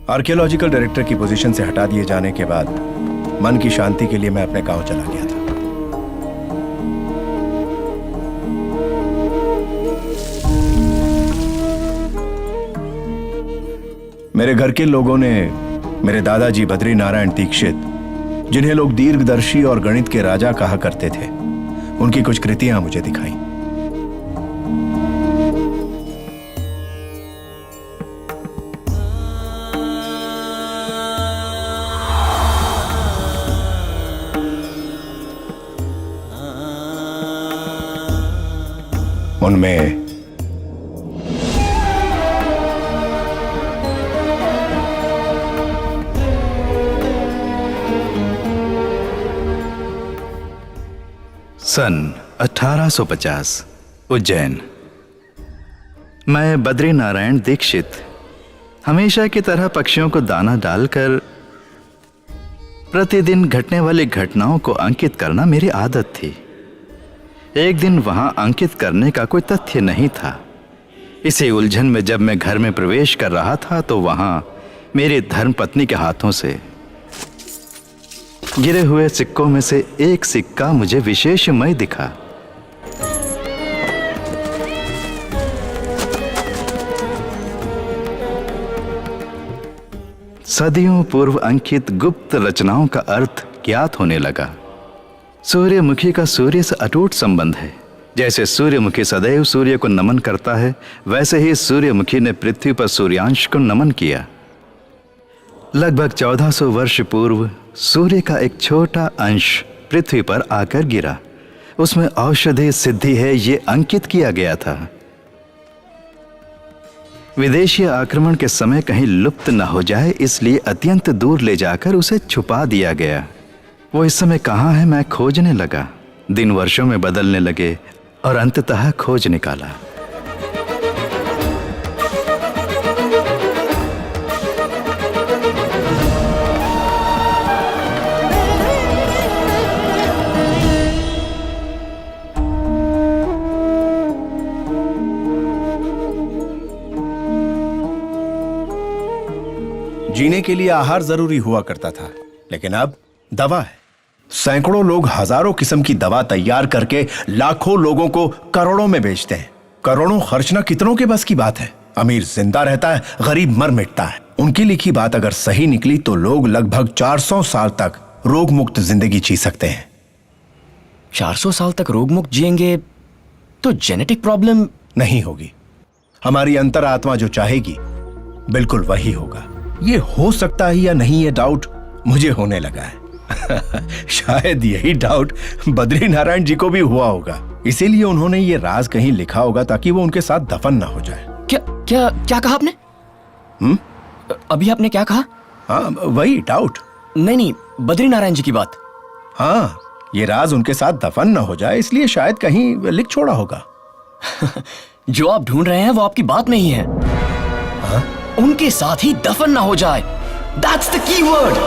Archaeological director की position से हटा दिए जाने के बाद मन की शांति के लिए मैं अपने गांव चला गया था। मेरे घर के लोगों ने मेरे दादाजी बद्री नारायण दीक्षित, जिन्हें लोग दीर्घदर्शी और गणित के राजा कहा करते थे, उनकी कुछ कृतियां मुझे दिखाई। उनमें सन 1850 उज्जैन। मैं बद्री नारायण दीक्षित हमेशा की तरह पक्षियों को दाना डालकर प्रतिदिन घटने वाली घटनाओं को अंकित करना मेरी आदत थी। एक दिन वहां अंकित करने का कोई तथ्य नहीं था। इसी उलझन में जब मैं घर में प्रवेश कर रहा था तो वहां मेरी धर्मपत्नी के हाथों से गिरे हुए सिक्कों में से एक सिक्का मुझे विशेषमय दिखा। सदियों पूर्व अंकित गुप्त रचनाओं का अर्थ ज्ञात होने लगा। सूर्यमुखी का सूर्य से अटूट संबंध है। जैसे सूर्यमुखी सदैव सूर्य को नमन करता है, वैसे ही सूर्यमुखी ने पृथ्वी पर सूर्यांश को नमन किया। लगभग 1400 वर्ष पूर्व सूर्य का एक छोटा अंश पृथ्वी पर आकर गिरा। उसमें औषधि सिद्धि है, ये अंकित किया गया था। विदेशी आक्रमण के समय कहीं लुप्त न हो जाए, इसलिए अत्यंत दूर ले जाकर उसे छुपा दिया गया। वो इस समय कहाँ है, मैं खोजने लगा। दिन वर्षों में बदलने लगे और अंततः खोज निकाला। जीने के लिए आहार जरूरी हुआ करता था, लेकिन अब दवा है। सैकड़ों लोग हजारों किस्म की दवा तैयार करके लाखों लोगों को करोड़ों में बेचते हैं। करोड़ों खर्चना कितनों के बस की बात है। अमीर जिंदा रहता है, गरीब मर मिटता है। उनकी लिखी बात अगर सही निकली तो लोग लगभग 400 साल तक रोग मुक्त जिंदगी जी सकते हैं। 400 साल तक रोग मुक्त जिएंगे तो जेनेटिक प्रॉब्लम नहीं होगी। हमारी अंतरात्मा जो चाहेगी बिल्कुल वही होगा। ये हो सकता है या नहीं, ये डाउट मुझे होने लगा है। शायद यही डाउट बद्री नारायण जी को भी हुआ होगा, इसीलिए उन्होंने ये राज कहीं लिखा होगा ताकि वो उनके साथ दफन ना हो जाए। क्या क्या क्या कहा आपने? अभी आपने क्या कहा? हाँ, वही डाउट। नहीं, बद्री नारायण जी की बात। हाँ, ये राज उनके साथ दफन ना हो जाए, इसलिए शायद कहीं लिख छोड़ा होगा। जो आप ढूंढ रहे हैं वो आपकी बात में ही है। हाँ? उनके साथ ही दफन ना हो जाए, that's the key word.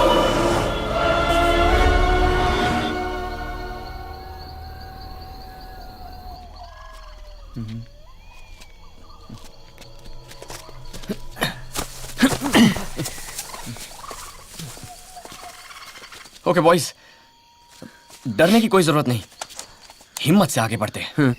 Okay boys, डरने की कोई जरूरत नहीं, हिम्मत से आगे बढ़ते हैं।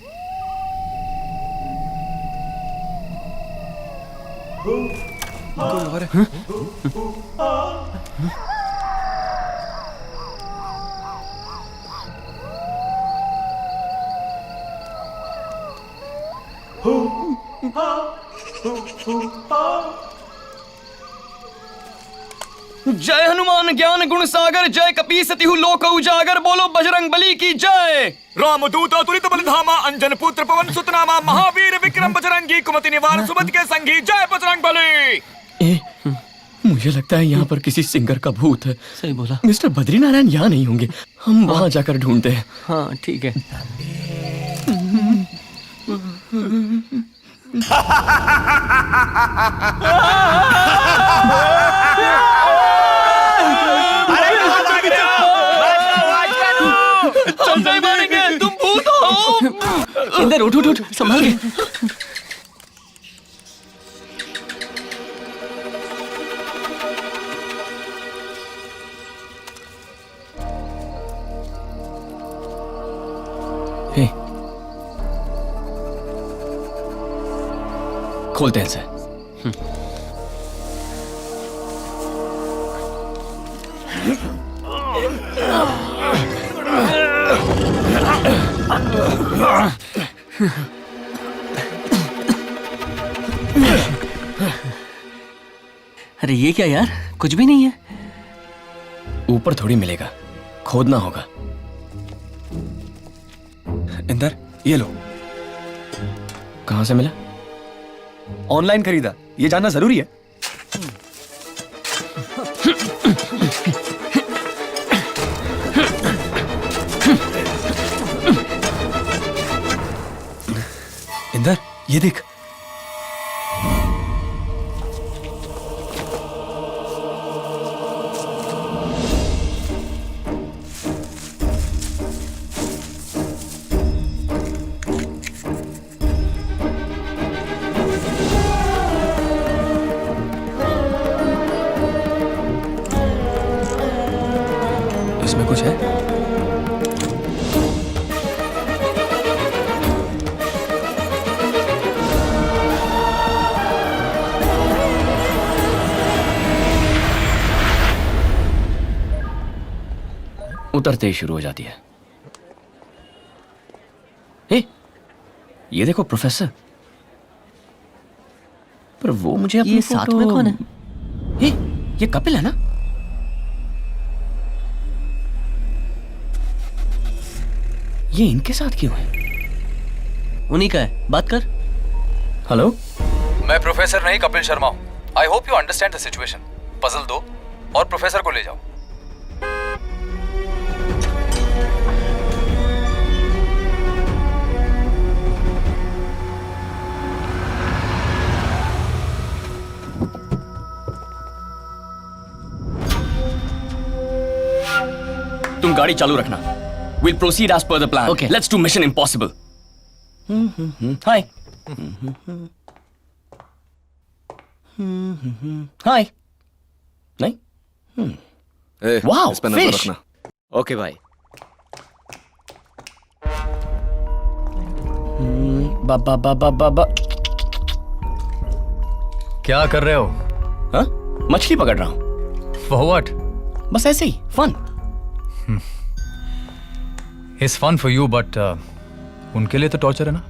जय हनुमान ज्ञान गुण सागर, जय कपीसतिहु लोक उजागर, बोलो बजरंग बली की जय। रामदूत तुलित बलधामा, अंजन पुत्र पवन सुत नामा, महावीर विक्रम बजरंगी, कुमति निवार सुमति के संगी, जय बजरंग बली। मुझे लगता है यहाँ पर किसी सिंगर का भूत है। सही बोला। मिस्टर बद्री नारायण यहाँ नहीं होंगे, हम वहां जाकर ढूंढते हैं। हाँ ठीक है। नहीं मारेंगे, तुम भूत हो। इंदर उठ उठ उठ, संभाल के। खोलते हैं इसे। अरे ये क्या यार, कुछ भी नहीं है। ऊपर थोड़ी मिलेगा, खोदना होगा। इंदर, ये लो। कहां से मिला? ऑनलाइन खरीदा, ये जानना जरूरी है। इंदर, ये देख। इसमें कुछ है? उतरते ही शुरू हो जाती है। हे, ये देखो प्रोफेसर। पर वो मुझे अपनी ये साथ में कौन है? हे, ये कपिल है ना? ये इनके साथ क्यों है? उन्हीं का है, बात कर। हेलो, मैं प्रोफेसर नहीं कपिल शर्मा हूँ। I hope you understand the situation. Puzzle दो और प्रोफेसर को ले जाओ। तुम गाड़ी चालू रखना। We'll proceed as per the plan. Okay. Let's do Mission Impossible. Hi. Hi. नहीं? Wow, इस पे नजर fish. रखना। ओके भाई। बा। क्या कर रहे हो? हाँ? मछली पकड़ रहा हूँ। For what? बस ऐसे ही, fun. It's fun for you, but उनके लिए तो टॉर्चर है ना?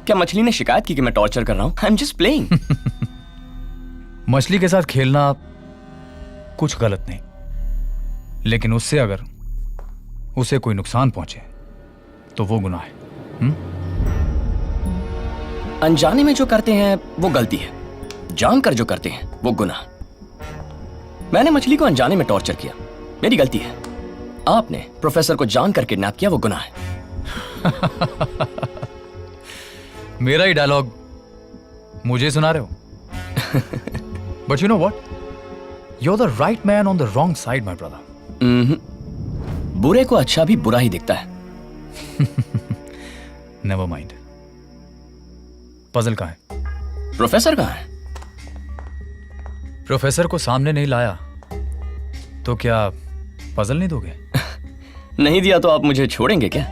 क्या मछली ने शिकायत की कि मैं टॉर्चर कर रहा हूँ? I'm just playing. मछली के साथ खेलना कुछ गलत नहीं, लेकिन उससे अगर उसे कोई नुकसान पहुंचे तो वो गुनाह है। अनजाने में जो करते हैं वो गलती है, जानकर जो करते हैं वो गुनाह। मैंने मछली को अनजाने में टॉर्चर किया, मेरी गलती है। आपने प्रोफेसर को जानकर किडनैप किया, वो गुनाह है। मेरा ही डायलॉग मुझे सुना रहे हो? But you know what, you are the right man on the wrong side my brother. बुरे को अच्छा भी बुरा ही दिखता है। Never mind. पजल कहाँ है? प्रोफेसर कहाँ है? प्रोफेसर को सामने नहीं लाया तो क्या पजल नहीं दोगे? नहीं दिया तो आप मुझे छोड़ेंगे क्या?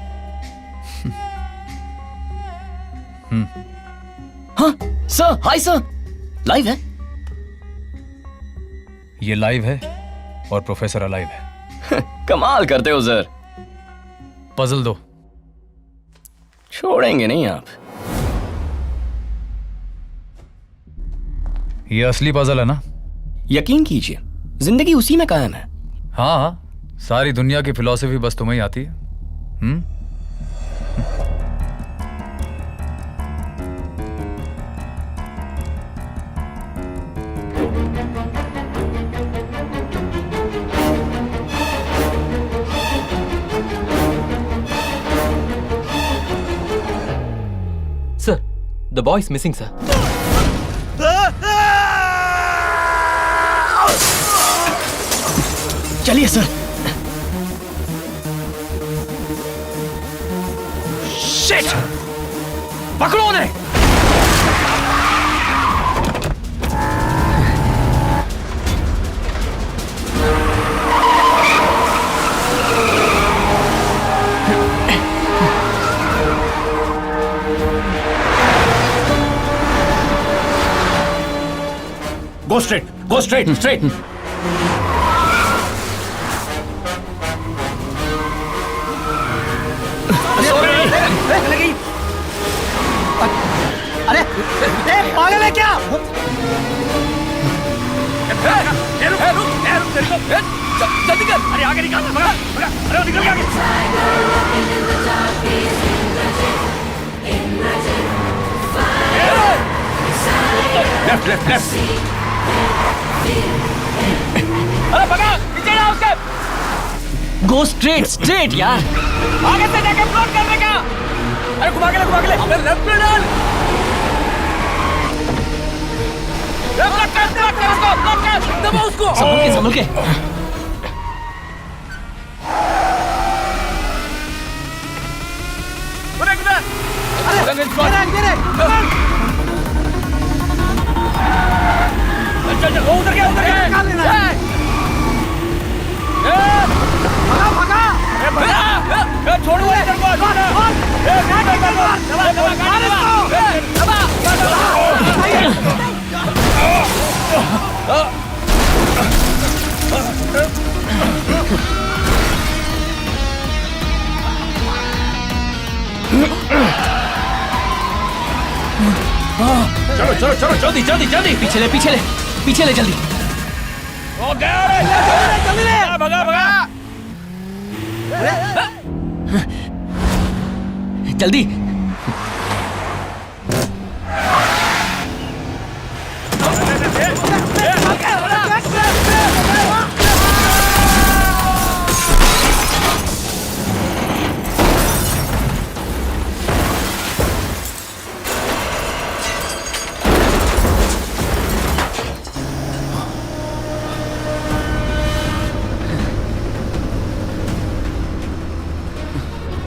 हाँ सर, हाय सर, लाइव है। ये लाइव है और प्रोफेसर अलाइव है। कमाल करते हो सर। पजल दो। छोड़ेंगे नहीं आप। ये असली पजल है ना? यकीन कीजिए, जिंदगी उसी में कायम है। हाँ हाँ, सारी दुनिया की फिलॉसफी बस तुम्हें ही आती है। Sir, the boy is missing, sir. चलिए सर। शिट! पकड़ो उन्हें! Go straight straight. अरे पागल है क्या? जल्दी कर, अरे आगे निकाल, भगा भगा, अरे निकल के आगे। Left left left. अरे भगा, पीछे जाओ उसके। गो स्ट्रेट स्ट्रेट यार। आगे से जाके फ्लोट करने का। अरे घुमा के ले, घुमा के ले। अबे लेफ्ट में डाल। लेफ्ट कर उसको, दबा उसको। संभल के। चल वो उधर गया निकाल लेना। भगा छोड़ो इधर को। चलो चलो चलो जल्दी जल्दी जल्दी। पीछे ले जल्दी। ओ गया रे, जल्दी ले भगा भगा जल्दी।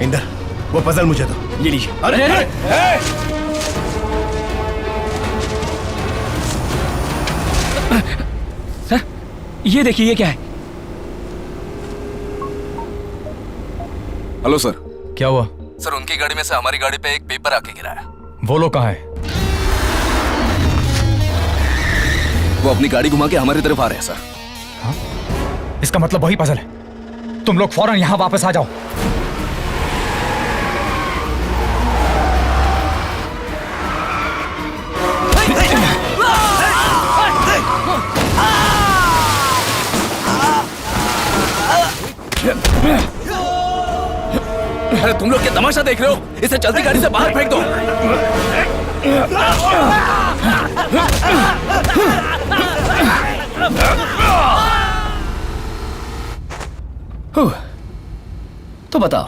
इंदर, वो पजल मुझे दो। ये लीजिए। अरे सर, ये देखिए, ये क्या है? Hello sir. क्या हुआ? सर उनकी गाड़ी में से हमारी गाड़ी पे एक पेपर आके गिरा है। वो लोग कहाँ है? वो अपनी गाड़ी घुमा के हमारी तरफ आ रहे हैं सर। हाँ? इसका मतलब वही पजल है। तुम लोग फौरन यहाँ वापस आ जाओ। अरे तुम लोग क्या तमाशा देख रहे हो? इसे चलती गाड़ी से बाहर फेंक दो। तो बताओ,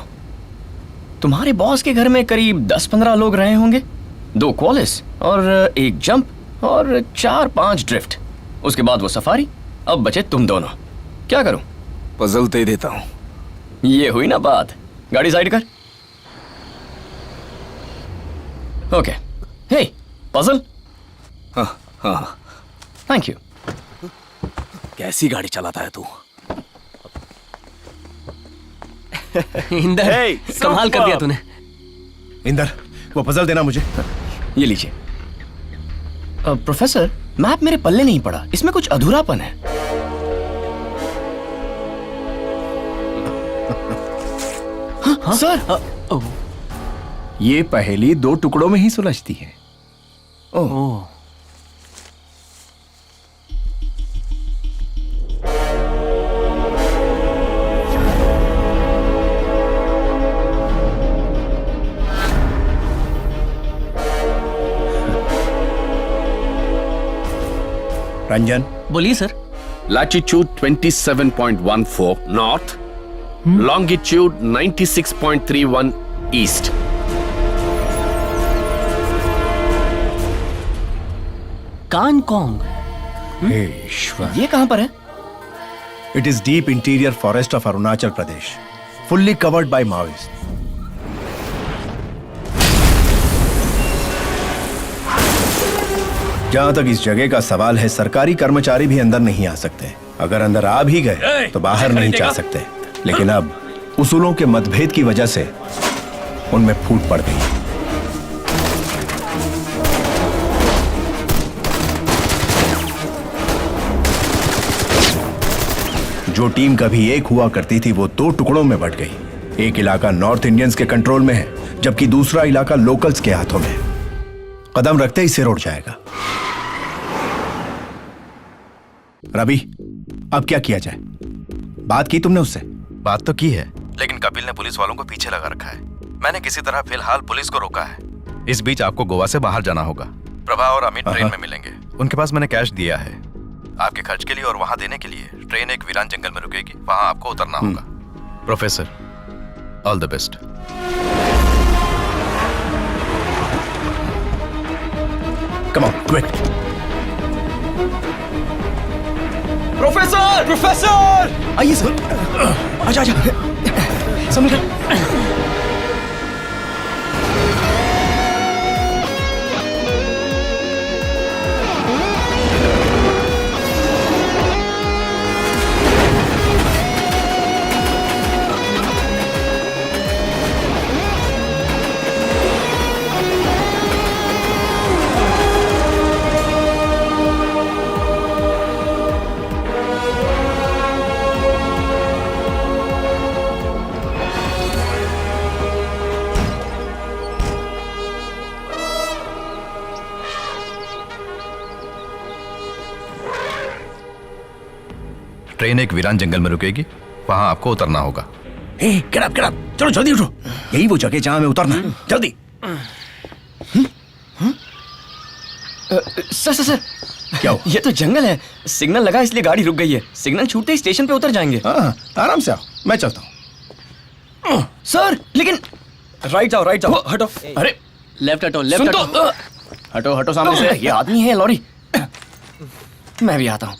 तुम्हारे बॉस के घर में करीब 10-15 लोग रहे होंगे, 2 क्वालिस और 1 जंप और 4-5 ड्रिफ्ट। उसके बाद वो सफारी। अब बचे तुम दोनों। क्या करूं? पजल दे देता हूं। ये हुई ना बात। गाड़ी साइड कर। ओके। हे, पजल। हाँ हाँ। Thank you. कैसी गाड़ी चलाता है तू? इंदर, कमाल कर दिया तूने। इंदर, वो पजल देना मुझे। ये लीजिए। प्रोफेसर, मैप मेरे पल्ले नहीं पड़ा। इसमें कुछ अधूरापन है। हाँ? सर, ये पहेली 2 टुकड़ों में ही सुलझती है। ओह, रंजन, बोलिए sir. Latitude 27.14 north, longitude 96.31 east. कांगकोंग। हे ईश्वर। ये कहां पर है? It is deep interior forest of Arunachal Pradesh, fully covered by Maoist. जहां तक इस जगह का सवाल है, सरकारी कर्मचारी भी अंदर नहीं आ सकते। अगर अंदर आ भी गए तो बाहर नहीं जा सकते। लेकिन अब उसूलों के मतभेद की वजह से उनमें फूट पड़ गई। जो टीम कभी एक हुआ करती थी वो 2 टुकड़ों में बंट गई। एक इलाका नॉर्थ इंडियंस के कंट्रोल में है, जबकि दूसरा इलाका लोकल्स के हाथों में है। कदम रखते ही सिर उड़ जाएगा। रवि, अब क्या किया जाए? बात की तुमने उससे? बात तो की है, लेकिन कपिल ने पुलिस वालों को पीछे लगा रखा है। मैंने किसी तरह फिलहाल पुलिस को रोका है। इस बीच आपको गोवा से बाहर जाना होगा। प्रभा और अमित ट्रेन में मिलेंगे। उनके पास मैंने कैश दिया है आपके खर्च के लिए, और वहां देने के लिए ट्रेन एक वीरान जंगल में रुकेगी, वहां आपको उतरना होगा। Professor, all the best. Come on, quick. Professor, professor, आइए सर। आजा आजा, संभल कर। ट्रेन एक वीरान जंगल में रुकेगी, वहां आपको उतरना होगा। गेट अप, चलो जल्दी उठो। यही वो जगह जहां हमें उतरना है, जल्दी। सर सर सर, क्या हुआ? ये तो जंगल है, सिग्नल लगा इसलिए गाड़ी रुक गई है। सिग्नल छूटते ही स्टेशन पे उतर जाएंगे। हाँ, आराम से आओ, मैं चलता हूँ। सर लेकिन राइट जाओ, हटो। अरे लेफ्ट हटो, सुन लेफ्ट तो, हटो। हटो हटो सामने से। ये आदमी है लॉरी। मैं भी आता हूँ।